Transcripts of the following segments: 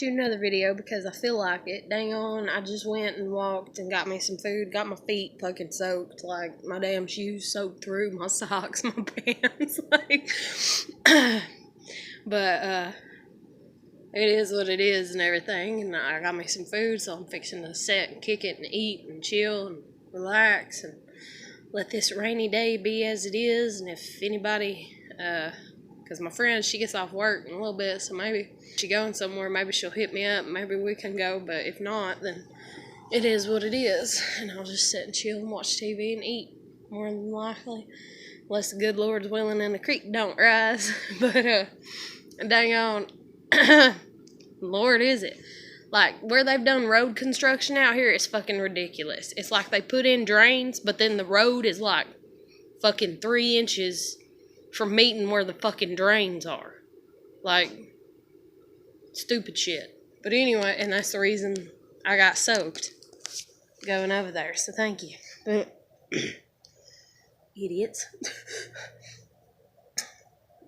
do another video because I feel like it. Dang on, I just went and walked and got me some food, got my feet fucking soaked, like my damn shoes soaked through, my socks, my pants, like, but, it is what it is and everything, and I got me some food, so I'm fixing to sit and kick it and eat and chill and relax and let this rainy day be as it is. And if anybody, because my friend, she gets off work in a little bit, so maybe she's going somewhere, maybe she'll hit me up, maybe we can go, but if not, then it is what it is, and I'll just sit and chill and watch TV and eat, more than likely, unless the good Lord's willing and the creek don't rise. But, dang on, Lord, is it? Like, where they've done road construction out here is fucking ridiculous. It's like they put in drains, but then the road is like fucking 3 inches from meeting where the fucking drains are. Like, stupid shit. But anyway, and that's the reason I got soaked going over there, so thank you. Idiots.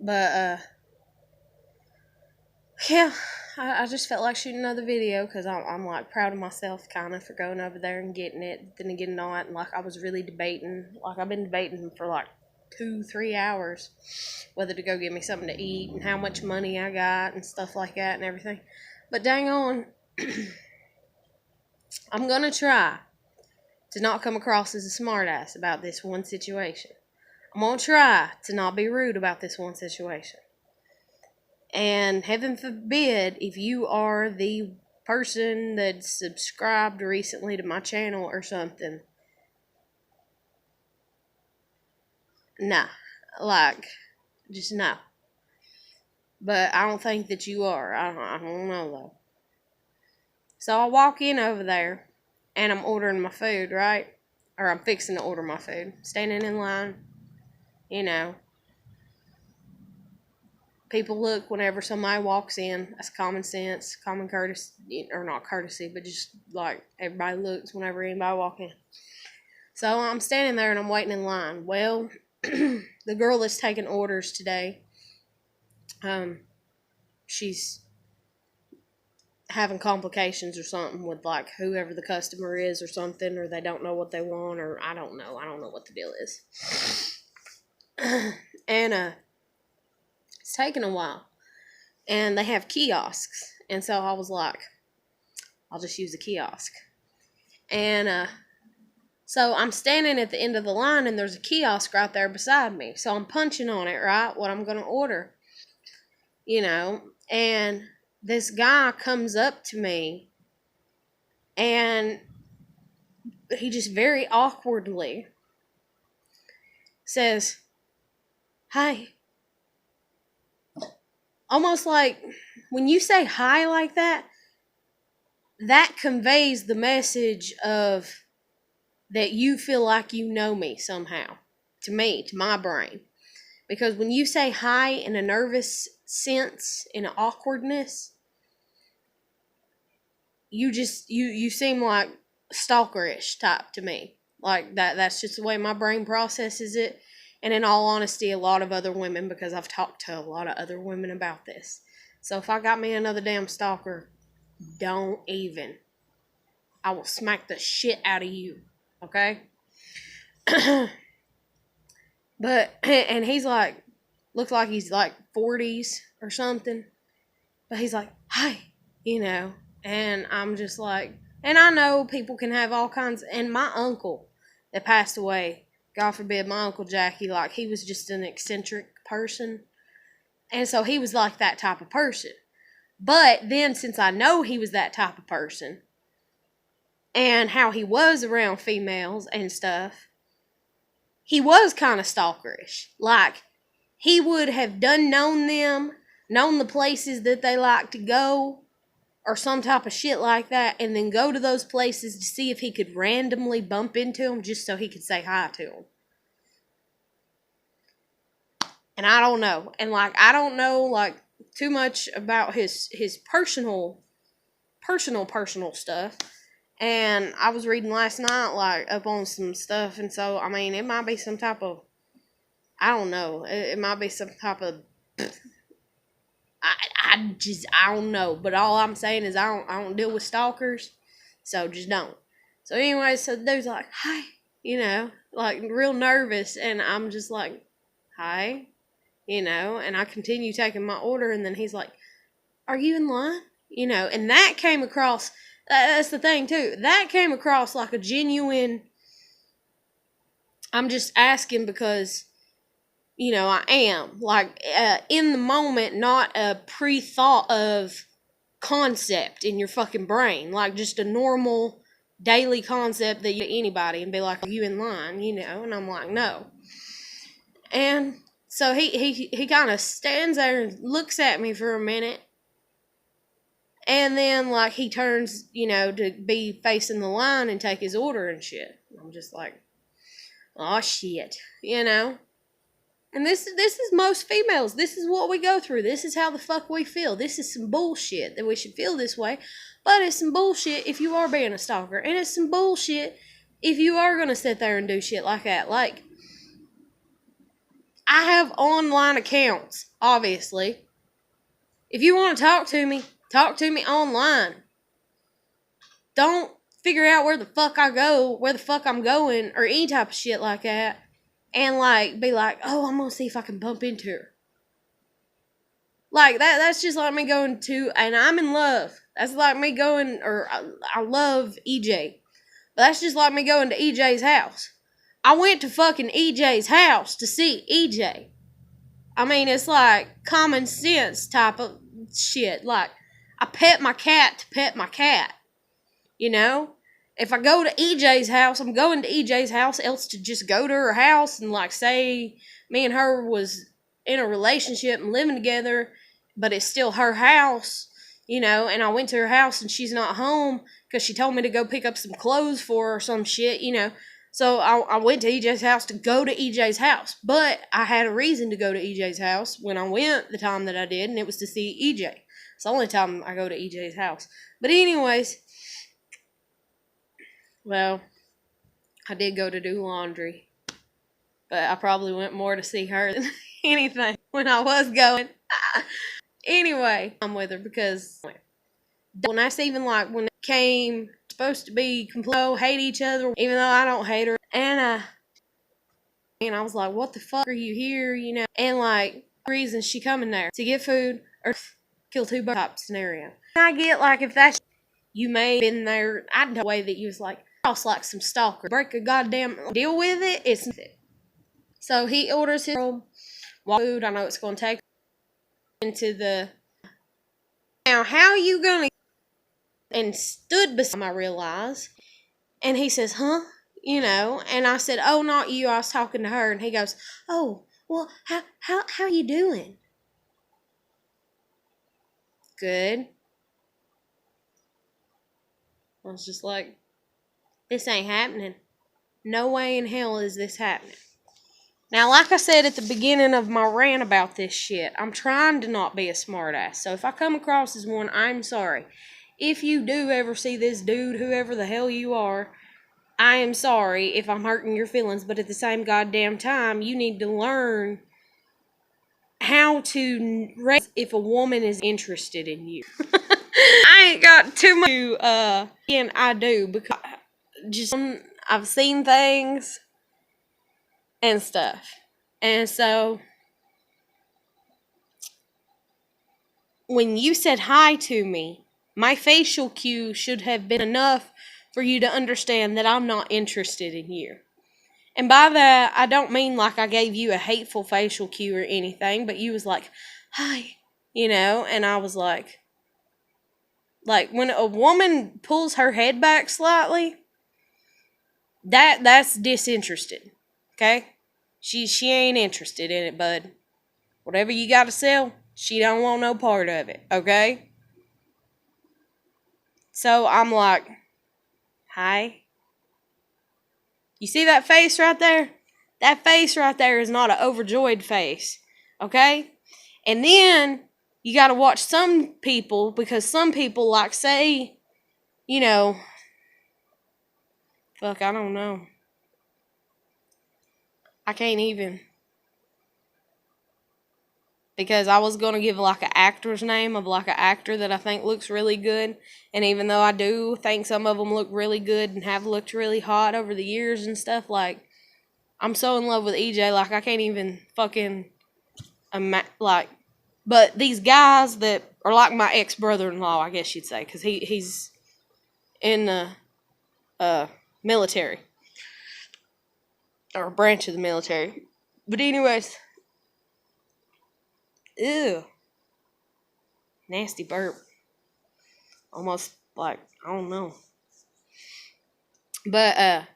But, yeah, I just felt like shooting another video because I'm like proud of myself kind of for going over there and getting it. Then again, not. And like I was really debating. Like I've been debating for like 2-3 hours whether to go get me something to eat and how much money I got and stuff like that and everything. But dang on, I'm going to try to not come across as a smartass about this one situation. I'm going to try to not be rude about this one situation. And heaven forbid if you are the person that subscribed recently to my channel or something. Nah, like, just no. But I don't think that you are. I don't know though. So I walk in over there and I'm ordering my food, right? Or I'm fixing to order my food. Standing in line, you know. People look whenever somebody walks in. That's common sense, common courtesy, or not courtesy, but just like everybody looks whenever anybody walks in. So I'm standing there and I'm waiting in line. Well, the girl that's taking orders today, she's having complications or something with like whoever the customer is or something, or they don't know what they want, or I don't know what the deal is. And it's taking a while, and they have kiosks, and so I was like, I'll just use a kiosk. And so I'm standing at the end of the line, and there's a kiosk right there beside me, so I'm punching on it, right, what I'm gonna order, you know. And this guy comes up to me, and he just very awkwardly says, "Hi." Almost like when you say hi like that, that conveys the message of that you feel like you know me somehow. To me, to my brain. Because when you say hi in a nervous sense, in an awkwardness, you seem like stalkerish type to me. Like that's just the way my brain processes it. And in all honesty, a lot of other women, because I've talked to a lot of other women about this. So if I got me another damn stalker, don't even. I will smack the shit out of you. Okay? But, and he's like, looks like he's like 40s or something. But he's like, hi, you know. And I'm just like, and I know people can have all kinds, and my uncle that passed away, God forbid, my Uncle Jackie, like, he was just an eccentric person. And so he was like that type of person. But then, since I know he was that type of person, and how he was around females and stuff, he was kind of stalkerish. Like, he would have known the places that they like to go, or some type of shit like that, and then go to those places to see if he could randomly bump into them just so he could say hi to them. And I don't know. And, like, I don't know, like, too much about his personal stuff. And I was reading last night, like, up on some stuff, and so, I mean, it might be some type of, I don't know, it might be some type of I don't know. But all I'm saying is I don't deal with stalkers, so just don't. So anyway, so the dude's like, hi, like real nervous, and I'm just like, hi, and I continue taking my order, and then he's like, are you in line? And that came across. That's the thing too. That came across like a genuine. I'm just asking because I am like in the moment, not a pre-thought of concept in your fucking brain, like just a normal daily concept that you anybody and be like, are you in line? And I'm like, no. And so he kind of stands there and looks at me for a minute, and then like he turns, to be facing the line and take his order and shit. I'm just like, oh shit, And this is most females. This is what we go through. This is how the fuck we feel. This is some bullshit that we should feel this way. But it's some bullshit if you are being a stalker. And it's some bullshit if you are going to sit there and do shit like that. Like, I have online accounts, obviously. If you want to talk to me online. Don't figure out where the fuck I go, where the fuck I'm going, or any type of shit like that. And like be like, oh, I'm gonna see if I can bump into her. Like that's just like me going to, and I'm in love. That's like me going, or I love EJ. But that's just like me going to EJ's house. I went to fucking EJ's house to see EJ. I mean, it's like common sense type of shit. Like, I pet my cat to pet my cat. If I go to EJ's house, I'm going to EJ's house, else to just go to her house and like say me and her was in a relationship and living together, but it's still her house, and I went to her house and she's not home because she told me to go pick up some clothes for her or some shit, So I went to EJ's house to go to EJ's house, but I had a reason to go to EJ's house when I went the time that I did, and it was to see EJ. It's the only time I go to EJ's house. But anyways, well, I did go to do laundry, but I probably went more to see her than anything when I was going. Anyway, I'm with her because when that's even like when it came supposed to be complete hate each other, even though I don't hate her, and I was like, what the fuck are you here, And like, reason she coming there to get food or kill two birds type scenario. And I get like if that's you may have been there, I know the way that you was like some stalker, break a goddamn deal with it. It's so he orders his food. I know it's going to take into the now. How are you gonna? And stood beside him, I realize, and he says, "Huh." And I said, "Oh, not you. I was talking to her." And he goes, "Oh, well, how you doing?" Good. I was just like, this ain't happening. No way in hell is this happening. Now, like I said at the beginning of my rant about this shit, I'm trying to not be a smartass. So if I come across as one, I'm sorry. If you do ever see this dude, whoever the hell you are, I am sorry if I'm hurting your feelings. But at the same goddamn time, you need to learn how to raise if a woman is interested in you. I ain't got too much to, and I do, because just I've seen things and stuff. And so, when you said hi to me, my facial cue should have been enough for you to understand that I'm not interested in you. And by that, I don't mean like I gave you a hateful facial cue or anything, but you was like, hi, and I was like when a woman pulls her head back slightly, that's disinterested. Okay? She ain't interested in it, bud. Whatever you got to sell, she don't want no part of it, okay? So I'm like, hi. You see that face right there? That face right there is not an overjoyed face, okay? And then you got to watch some people, because some people like say, fuck, I don't know. I can't even because I was going to give like an actor's name of like an actor that I think looks really good. And even though I do think some of them look really good and have looked really hot over the years and stuff, like, I'm so in love with EJ, like, I can't even fucking, like, but these guys that are like my ex-brother-in-law, I guess you'd say, because he's in the military, or a branch of the military. But anyways, ew, nasty burp. Almost like, I don't know. But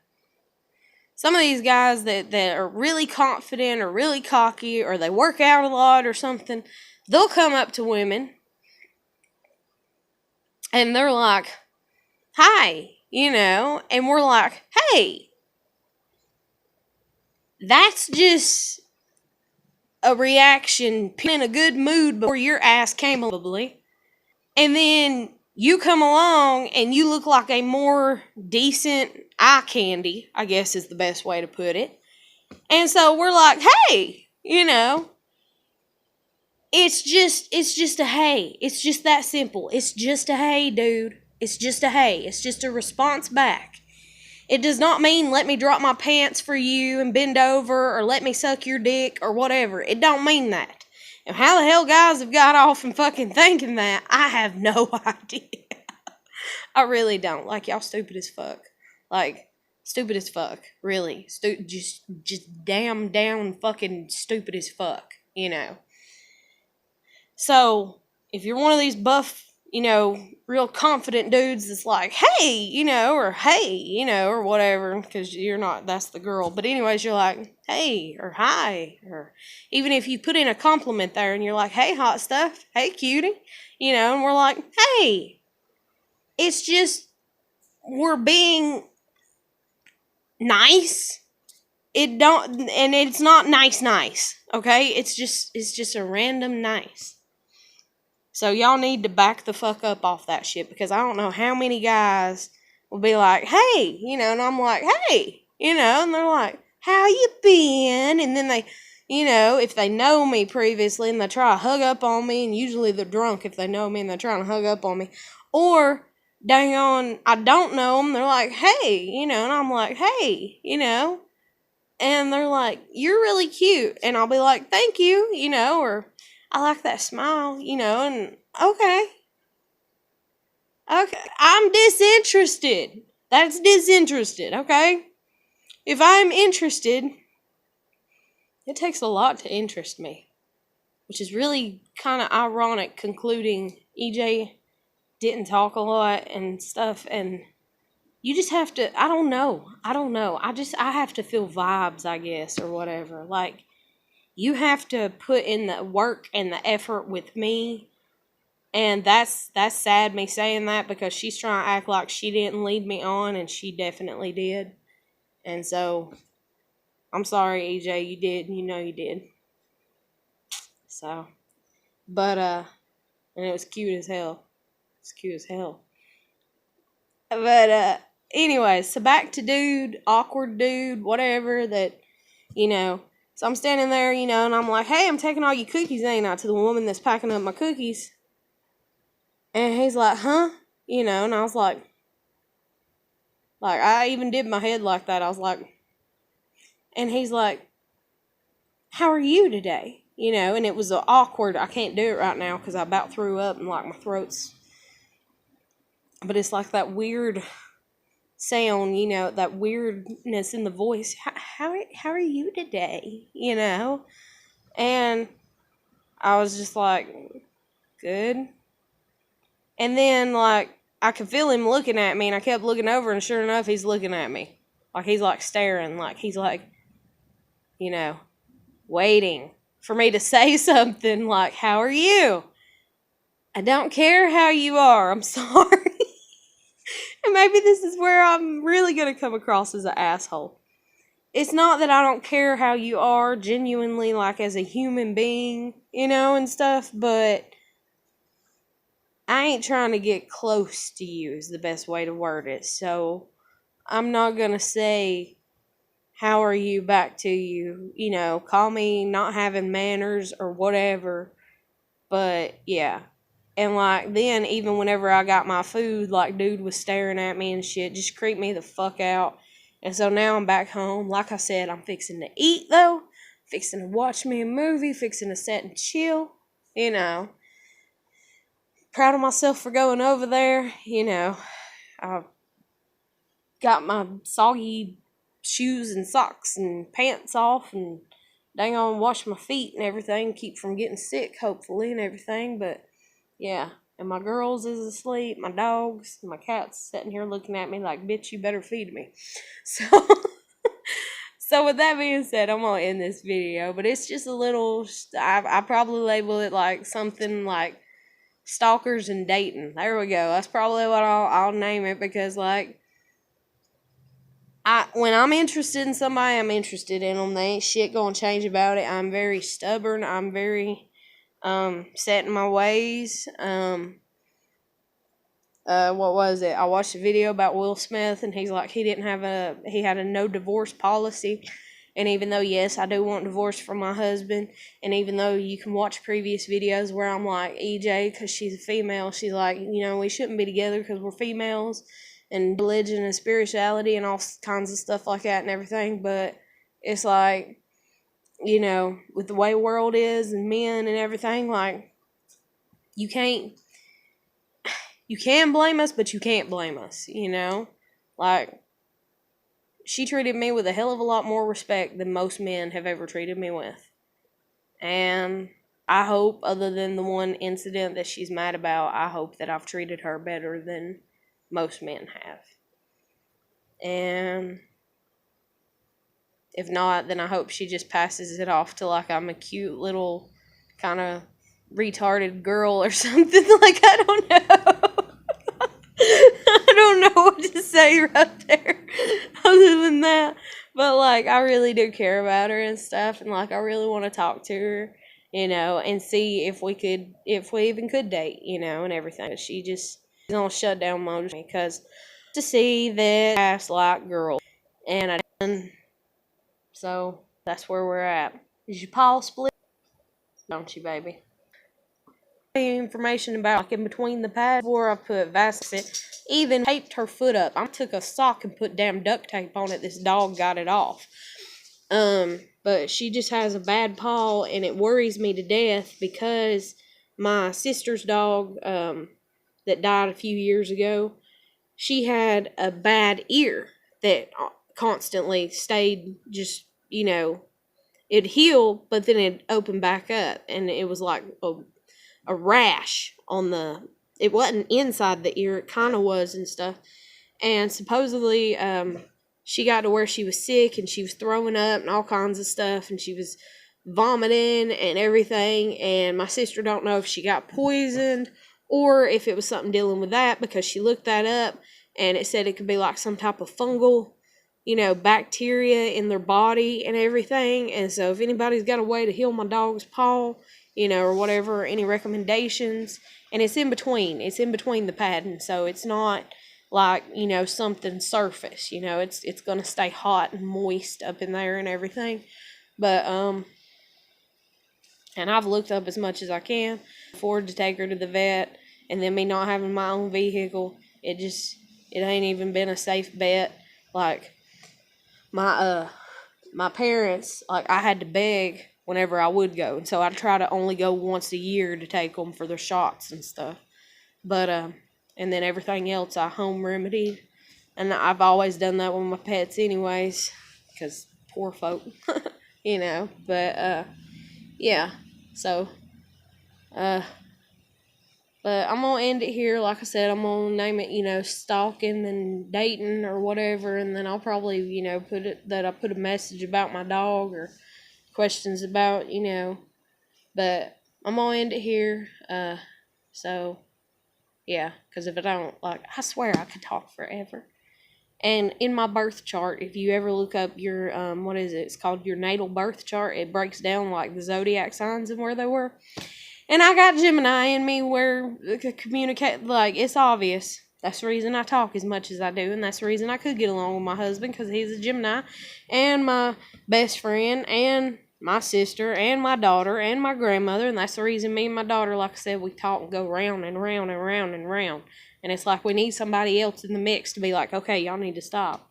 some of these guys that are really confident or really cocky or they work out a lot or something, they'll come up to women and they're like, hi, and we're like, hey, that's just a reaction in a good mood before your ass came, probably. And then you come along and you look like a more decent eye candy, I guess is the best way to put it. And so we're like, hey, it's just a hey. It's just that simple. It's just a hey, dude. It's just a hey. It's just a response back. It does not mean let me drop my pants for you and bend over or let me suck your dick or whatever. It don't mean that. And how the hell guys have got off and fucking thinking that, I have no idea. I really don't. Like, y'all stupid as fuck. Like, stupid as fuck. Really. Just damn down fucking stupid as fuck, So, if you're one of these buff, real confident dudes that's like, hey, or hey, or whatever, because you're not, that's the girl. But anyways, you're like, hey, or hi, or even if you put in a compliment there and you're like, hey, hot stuff, hey, cutie, and we're like, hey, it's just, we're being nice. And it's not nice, okay? It's just a random nice. So y'all need to back the fuck up off that shit, because I don't know how many guys will be like, hey, and I'm like, hey, and they're like, how you been? And then they, if they know me previously and they try to hug up on me, and usually they're drunk if they know me and they're trying to hug up on me, or dang on, I don't know them, they're like, hey, and I'm like, hey, and they're like, you're really cute, and I'll be like, thank you, or I like that smile, and okay, I'm disinterested. That's disinterested, okay? If I'm interested, it takes a lot to interest me, which is really kind of ironic, concluding EJ didn't talk a lot and stuff, and you just have to, I don't know, I have to feel vibes, I guess, or whatever, like, you have to put in the work and the effort with me. And that's sad me saying that, because she's trying to act like she didn't lead me on, and she definitely did. And so, I'm sorry, EJ, you did. You did. So, but, and it was cute as hell. It's cute as hell. But, anyways, so back to dude, awkward dude, whatever, that, So I'm standing there, and I'm like, hey, I'm taking all your cookies, ain't I, to the woman that's packing up my cookies. And he's like, huh? And I was like, I even did my head like that. I was like, and he's like, how are you today? And it was awkward. I can't do it right now because I about threw up and like my throat's, but it's like that weird sound, that weirdness in the voice. How are you today? And I was just like, good. And then, like, I could feel him looking at me, and I kept looking over, and sure enough, he's looking at me. Like, he's, like, staring. Like, he's, like, waiting for me to say something like, how are you? I don't care how you are. I'm sorry. And maybe this is where I'm really going to come across as an asshole. It's not that I don't care how you are genuinely, like, as a human being, and stuff, but I ain't trying to get close to you is the best way to word it. So I'm not going to say, how are you back to you? Call me not having manners or whatever. But yeah. And like then even whenever I got my food, like dude was staring at me and shit, just creeped me the fuck out. And so now I'm back home. Like I said, I'm fixing to eat though. Fixing to watch me a movie, fixing to sit and chill. You know. Proud of myself for going over there. You know. I got my soggy shoes and socks and pants off and dang on wash my feet and everything, keep from getting sick hopefully and everything. But yeah, and my girls is asleep, my dogs, my cat's sitting here looking at me like, bitch, you better feed me. So so with that being said, I'm gonna end this video, but it's just a little, I probably label it like something like stalkers and dating. There we go. That's probably what I'll name it, because like when I'm interested in somebody, I'm interested in them. They ain't shit gonna change about it. I'm very stubborn. I'm very set in my ways. What was it? I watched a video about Will Smith, and he's like, he had a no divorce policy. And even though, yes, I do want divorce from my husband, and even though you can watch previous videos where I'm like, EJ, because she's a female, she's like, you know, we shouldn't be together because we're females, and religion and spirituality and all kinds of stuff like that and everything. But it's like, you know, with the way the world is and men and everything, like, you can blame us, but you can't blame us, you know? Like, she treated me with a hell of a lot more respect than most men have ever treated me with. And I hope, other than the one incident that she's mad about, I hope that I've treated her better than most men have. And if not, then I hope she just passes it off to like I'm a cute little kind of retarded girl or something. Like, I don't know. I don't know what to say right there other than that. But like, I really do care about her and stuff, and like I really want to talk to her, you know, and see if we even could date, you know, and everything. She's on shutdown mode because to see that ass like girl, and I done. So that's where we're at. Is your paw split? Don't you, baby? Information about like in between the pads before I put Vaseline. Even taped her foot up. I took a sock and put damn duct tape on it. This dog got it off. But she just has a bad paw, and it worries me to death because my sister's dog, that died a few years ago, she had a bad ear that constantly stayed just, you know, it'd heal, but then it'd open back up, and it was like a rash on it wasn't inside the ear, it kind of was and stuff. And supposedly, she got to where she was sick, and she was throwing up and all kinds of stuff, and she was vomiting and everything, and my sister don't know if she got poisoned or if it was something dealing with that, because she looked that up, and it said it could be like some type of fungal, you know, bacteria in their body and everything. And so if anybody's got a way to heal my dog's paw, you know, or whatever, any recommendations. And it's in between the padding, so it's not like, you know, something surface, you know, it's gonna stay hot and moist up in there and everything. But and I've looked up as much as I can, afford to take her to the vet, and then me not having my own vehicle, it ain't even been a safe bet. Like, my parents, like, I had to beg whenever I would go, and so I try to only go once a year to take them for their shots and stuff. But and then everything else I home remedied, and I've always done that with my pets anyways, because poor folk, you know. But yeah, so but I'm gonna end it here. Like I said, I'm gonna name it, you know, stalking and dating or whatever, and then I'll probably, you know, I put a message about my dog or questions about, you know. But I'm gonna end it here. So yeah, because if I don't, like, I swear I could talk forever. And in my birth chart, if you ever look up your what is it? It's called your natal birth chart. It breaks down like the zodiac signs and where they were. And I got Gemini in me where communicate, like, it's obvious. That's the reason I talk as much as I do, and that's the reason I could get along with my husband, because he's a Gemini, and my best friend, and my sister and my daughter and my grandmother, and that's the reason me and my daughter, like I said, we talk and go round and round and round and round. And it's like we need somebody else in the mix to be like, okay, y'all need to stop.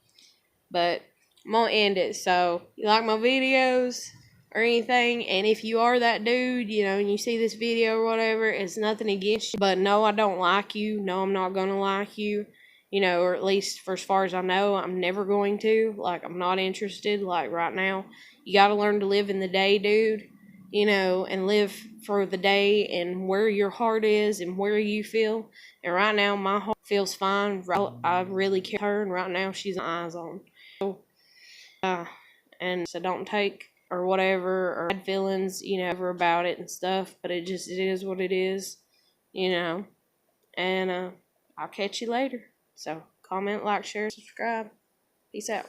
But I'm going to end it. So, you like my videos or anything, and if you are that dude, you know, and you see this video or whatever, it's nothing against you. But no, I don't like you. No, I'm not going to like you. You know, or at least for as far as I know, I'm never going to. Like, I'm not interested. Like, right now, you got to learn to live in the day, dude. You know, and live for the day and where your heart is and where you feel. And right now, my heart feels fine. I really care for her, and right now, she's eyes on. So, and so don't take or whatever or bad feelings, you know, ever about it and stuff. But it is what it is, you know. And I'll catch you later. So comment, like, share, subscribe. Peace out.